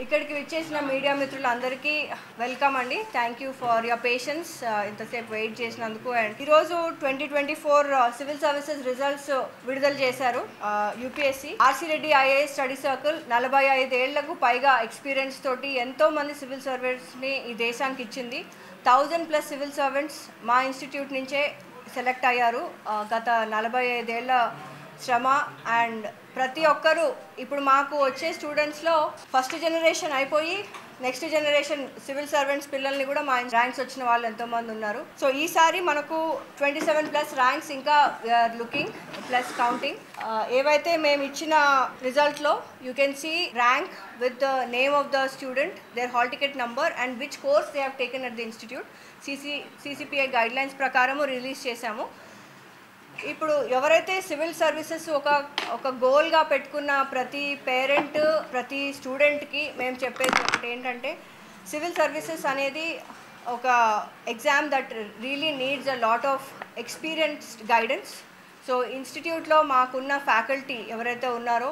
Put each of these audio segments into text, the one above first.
ఇక్కడికి విచ్చేసిన మీడియా మిత్రులందరికీ వెల్కమ్ అండి. Thank you for your patience, ఇంతసేపు వెయిట్ చేసినందుకు. అండ్ ఈరోజు 2024 సివిల్ సర్వీసెస్ రిజల్ట్స్ విడుదల చేశారు UPSC. RC Reddy IAS study circle 45 ఏళ్లకు పైగా ఎక్స్పీరియన్స్ తోటి ఎంతో మంది సివిల్ సర్వెంట్స్ని ఈ దేశానికి ఇచ్చింది. 1000+ సివిల్ సర్వెంట్స్ మా ఇన్స్టిట్యూట్ నుంచే సెలెక్ట్ అయ్యారు. గత 45 ఏళ్ల శ్రమ. అండ్ ప్రతి ఒక్కరూ ఇప్పుడు మాకు వచ్చే స్టూడెంట్స్లో ఫస్ట్ జనరేషన్ అయిపోయి నెక్స్ట్ జనరేషన్ సివిల్ సర్వెంట్స్ పిల్లల్ని కూడా మా ర్యాంక్స్ వచ్చిన వాళ్ళు ఎంతోమంది ఉన్నారు. సో ఈసారి మనకు 27+ ర్యాంక్స్ ఇంకా వీఆర్ లుకింగ్ ప్లస్ కౌంటింగ్. ఏవైతే మేము ఇచ్చిన రిజల్ట్లో you can see rank with the name of the student, their hall ticket number and which course they have taken at the institute. CCPI guidelines ప్రకారము release చేశాము. ఇప్పుడు ఎవరైతే civil services ఒక గోల్గా పెట్టుకున్న ప్రతి పేరెంట్, ప్రతి స్టూడెంట్కి మేము చెప్పేది ఒకటి ఏంటంటే, సివిల్ సర్వీసెస్ అనేది ఒక exam that really needs a lot of experienced guidance. So ఇన్స్టిట్యూట్లో మాకున్న ఫ్యాకల్టీ ఎవరైతే ఉన్నారో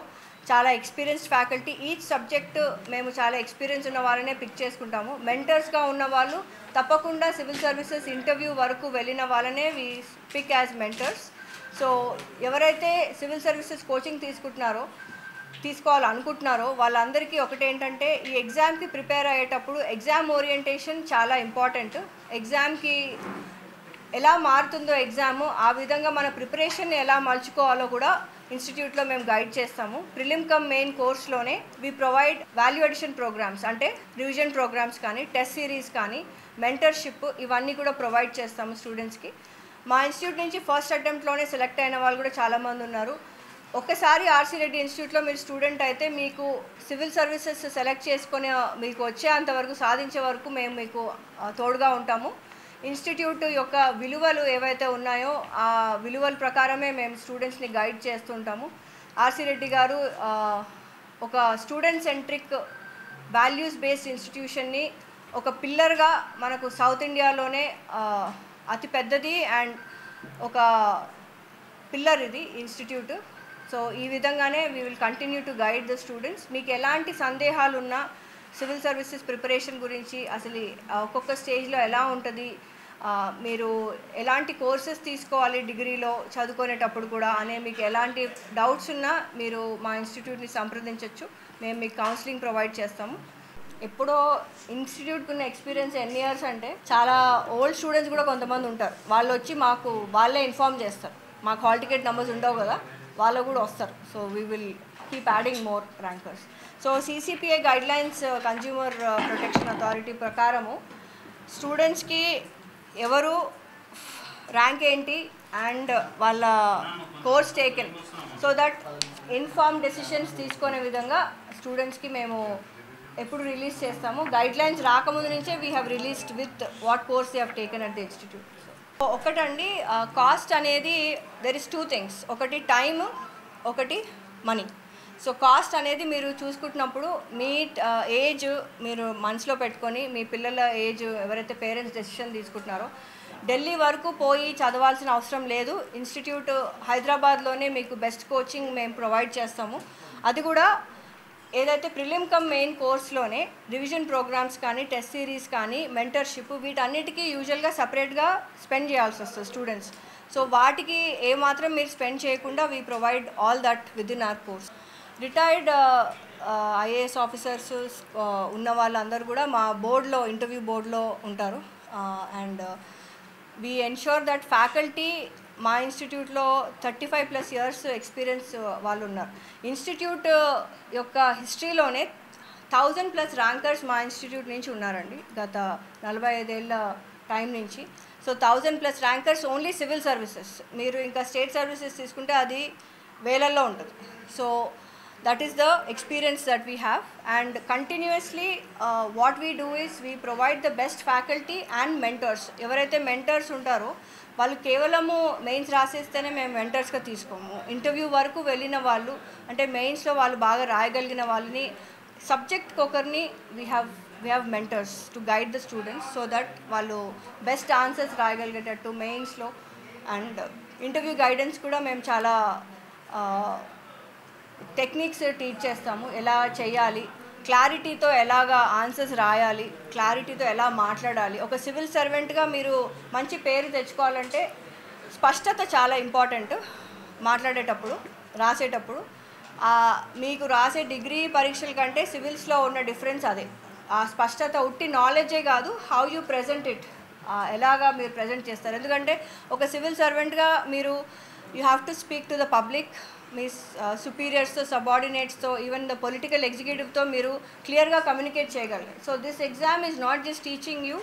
చాలా ఎక్స్పీరియన్స్డ్ ఫ్యాకల్టీ. ఈచ్ సబ్జెక్ట్ మేము చాలా ఎక్స్పీరియన్స్ ఉన్న వాళ్ళనే పిక్ చేసుకుంటాము. మెంటర్స్గా ఉన్న వాళ్ళు తప్పకుండా సివిల్ సర్వీసెస్ ఇంటర్వ్యూ వరకు వెళ్ళిన వాళ్ళనే వి పిక్ యాజ్ మెంటర్స్. సో ఎవరైతే సివిల్ సర్వీసెస్ కోచింగ్ తీసుకోవాలనుకుంటున్నారో వాళ్ళందరికీ ఒకటేంటంటే, ఈ ఎగ్జామ్కి ప్రిపేర్ అయ్యేటప్పుడు ఎగ్జామ్ ఓరియంటేషన్ చాలా ఇంపార్టెంట్. ఎగ్జామ్కి ఎలా మారుతుందో ఎగ్జాము, ఆ విధంగా మన ప్రిపరేషన్ ఎలా మలుచుకోవాలో కూడా ఇన్స్టిట్యూట్లో మేము గైడ్ చేస్తాము. ప్రిలిమ్ కమ్ మెయిన్ కోర్స్లోనే we provide value addition programs, అంటే రివిజన్ ప్రోగ్రామ్స్ కానీ, టెస్ట్ సిరీస్ కానీ, మెంటర్షిప్, ఇవన్నీ కూడా ప్రొవైడ్ చేస్తాము స్టూడెంట్స్కి. మా ఇన్స్టిట్యూట్ నుంచి ఫస్ట్ అటెంప్ట్లోనే సెలెక్ట్ అయిన వాళ్ళు కూడా చాలామంది ఉన్నారు. ఒక్కసారి ఆర్సీ రెడ్డి ఇన్స్టిట్యూట్లో మీరు స్టూడెంట్ అయితే మీకు సివిల్ సర్వీసెస్ సెలెక్ట్ చేసుకొని మీకు వచ్చేంతవరకు, సాధించే వరకు మేము మీకు తోడుగా ఉంటాము. ఇన్స్టిట్యూట్ యొక్క విలువలు ఏవైతే ఉన్నాయో ఆ విలువల ప్రకారమే మేము స్టూడెంట్స్ని గైడ్ చేస్తుంటాము. ఆర్సీ రెడ్డి గారు ఒక స్టూడెంట్ సెంట్రిక్ వాల్యూస్ బేస్డ్ ఇన్స్టిట్యూషన్ని ఒక పిల్లర్గా మనకు సౌత్ ఇండియాలోనే అతి పెద్దది అండ్ ఒక పిల్లర్ ఇది ఇన్స్టిట్యూట్. సో ఈ విధంగానే we will continue to guide the students. మీకు ఎలాంటి సందేహాలు ఉన్నా సివిల్ సర్వీసెస్ ప్రిపరేషన్ గురించి, అసలు ఒక్కొక్క స్టేజ్లో ఎలా ఉంటుంది, మీరు ఎలాంటి కోర్సెస్ తీసుకోవాలి డిగ్రీలో చదువుకునేటప్పుడు కూడా అనే మీకు ఎలాంటి డౌట్స్ ఉన్నా మీరు మా ఇన్స్టిట్యూట్ని సంప్రదించవచ్చు. మేము మీకు కౌన్సిలింగ్ ప్రొవైడ్ చేస్తాము. ఎప్పుడో ఇన్స్టిట్యూట్కి ఉన్న ఎక్స్పీరియన్స్ ఎన్ని ఇయర్స్ అంటే, చాలా ఓల్డ్ స్టూడెంట్స్ కూడా కొంతమంది ఉంటారు. వాళ్ళు వచ్చి వాళ్ళే ఇన్ఫార్మ్ చేస్తారు. మాకు హాల్ టికెట్ నెంబర్స్ ఉండవు కదా, వాళ్ళు కూడా వస్తారు. So we will keep adding more rankers. So CCPI guidelines, consumer protection authority ప్రకారము స్టూడెంట్స్కి ఎవరు ర్యాంక్ ఏంటి అండ్ వాళ్ళ course taken, so that inform decisions తీసుకునే విధంగా స్టూడెంట్స్కి మేము ఎప్పుడు రిలీజ్ చేస్తాము. గైడ్లైన్స్ రాకముందు నుంచే we have released with what course they have taken at the institute. ఒకటండి, కాస్ట్ అనేది దెర్ ఇస్ 2 థింగ్స్. ఒకటి టైమ్, ఒకటి మనీ. సో కాస్ట్ అనేది మీరు చూసుకుంటున్నప్పుడు మీ ఏజ్ మీరు మనసులో పెట్టుకొని, మీ పిల్లల ఏజ్ ఎవరైతే పేరెంట్స్ డెసిషన్ తీసుకుంటున్నారో ఢిల్లీ వరకు పోయి చదవాల్సిన అవసరం లేదు. ఇన్స్టిట్యూట్ హైదరాబాద్లోనే మీకు బెస్ట్ కోచింగ్ మేము ప్రొవైడ్ చేస్తాము. అది కూడా ఏదైతే ప్రిలిమ్ కమ్ మెయిన్ కోర్స్లోనే రివిజన్ ప్రోగ్రామ్స్ కానీ, టెస్ట్ సిరీస్ కానీ, మెంటర్షిప్, వీటన్నిటికీ యూజువల్గా సపరేట్గా స్పెండ్ చేయాల్సి వస్తుంది స్టూడెంట్స్. సో వాటికి ఏమాత్రం మీరు స్పెండ్ చేయకుండా we provide all that with in our course. Retired IAS officers ఉన్న వాళ్ళందరూ కూడా మా బోర్డులో, ఇంటర్వ్యూ బోర్డులో ఉంటారు. And we ensure that faculty మా ఇన్స్టిట్యూట్లో 35+ ఇయర్స్ ఎక్స్పీరియన్స్ వాళ్ళు ఉన్నారు. ఇన్స్టిట్యూట్ యొక్క హిస్టరీలోనే 1000+ ర్యాంకర్స్ మా ఇన్స్టిట్యూట్ నుంచి ఉన్నారండి గత 45 ఏళ్ళ టైం నుంచి. So 1000+ rankers only civil services. మీరు ఇంకా స్టేట్ సర్వీసెస్ తీసుకుంటే అది వేలల్లో ఉంటుంది. So that is the experience that we have, and continuously what we do is we provide the best faculty and mentors. ఎవరైతే మెంటర్స్ ఉంటారో వాళ్ళు కేవలము మెయిన్స్ రాసేస్తేనే మేము మెంటర్స్గా తీసుకోము. ఇంటర్వ్యూ వరకు వెళ్ళిన వాళ్ళు, అంటే మెయిన్స్లో వాళ్ళు బాగా రాయగలిగిన వాళ్ళని, సబ్జెక్ట్కి ఒకరిని we have mentors to guide the students so that వాళ్ళు బెస్ట్ ఆన్సర్స్ రాయగలిగేటట్టు మెయిన్స్లో. అండ్ ఇంటర్వ్యూ గైడెన్స్ కూడా మేము చాలా టెక్నిక్స్ టీచ్ చేస్తాము, ఎలా చేయాలి, క్లారిటీతో ఎలాగా ఆన్సర్స్ రాయాలి, క్లారిటీతో ఎలా మాట్లాడాలి. ఒక సివిల్ సర్వెంట్గా మీరు మంచి పేరు తెచ్చుకోవాలంటే స్పష్టత చాలా ఇంపార్టెంట్. మాట్లాడేటప్పుడు, రాసేటప్పుడు మీకు రాసే డిగ్రీ పరీక్షల కంటే సివిల్స్లో ఉన్న డిఫరెన్స్ అదే. ఆ స్పష్టత ఉట్టి నాలెడ్జే కాదు, హౌ యూ ప్రజెంట్ ఇట్, ఎలాగా మీరు ప్రజెంట్ చేస్తారు. ఎందుకంటే ఒక సివిల్ సర్వెంట్గా మీరు you have to speak to the public. మీ సుపీరియర్స్తో, సబార్డినేట్స్తో, ఈవెన్ ద పొలిటికల్ ఎగ్జిక్యూటివ్తో మీరు క్లియర్గా కమ్యూనికేట్ చేయగలరు. So this exam is not just teaching you,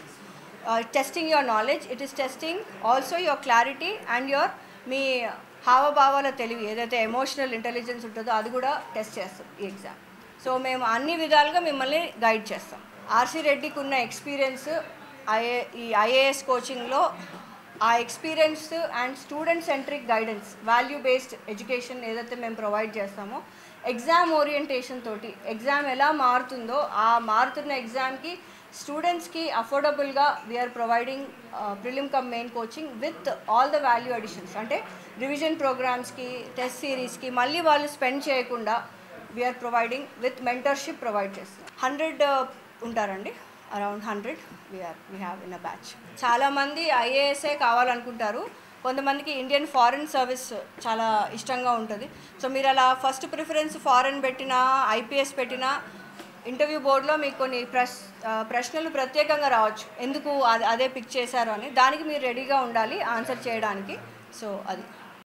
testing your knowledge, it is testing also your clarity and your మీ హావభావాల తెలివి, ఏదైతే ఎమోషనల్ ఇంటెలిజెన్స్ ఉంటుందో అది కూడా టెస్ట్ చేస్తాం ఈ ఎగ్జామ్. సో మేము అన్ని విధాలుగా మిమ్మల్ని గైడ్ చేస్తాం. ఆర్సీ రెడ్డికి ఉన్న ఎక్స్పీరియన్స్, ఈ ఐఏఎస్ కోచింగ్లో ఆ experience and student centric guidance, value based education ఏదైతే మేము ప్రొవైడ్ చేస్తామో, ఎగ్జామ్ ఓరియంటేషన్ తోటి ఎగ్జామ్ ఎలా మారుతుందో ఆ మారుతున్న ఎగ్జామ్కి స్టూడెంట్స్కి అఫోర్డబుల్గా we are providing prelim cum main coaching with all the value additions. అంటే రివిజన్ ప్రోగ్రామ్స్కి, టెస్ట్ సిరీస్కి మళ్ళీ వాళ్ళు స్పెండ్ చేయకుండా we are providing with mentorship provide చేస్తాం. 100 ఉంటారండి, around 100 we have in a batch. చాలామంది ఐఏఎస్ఏ కావాలనుకుంటారు, కొంతమందికి ఇండియన్ ఫారెన్ సర్వీస్ చాలా ఇష్టంగా ఉంటుంది. సో మీరు అలా ఫస్ట్ ప్రిఫరెన్స్ ఫారెన్ పెట్టినా, ఐపీఎస్ పెట్టినా, ఇంటర్వ్యూ బోర్డులో మీకు కొన్ని ప్రశ్నలు ప్రత్యేకంగా రావచ్చు, ఎందుకు అదే పిక్ చేశారు అని. దానికి మీరు రెడీగా ఉండాలి ఆన్సర్ చేయడానికి. సో అది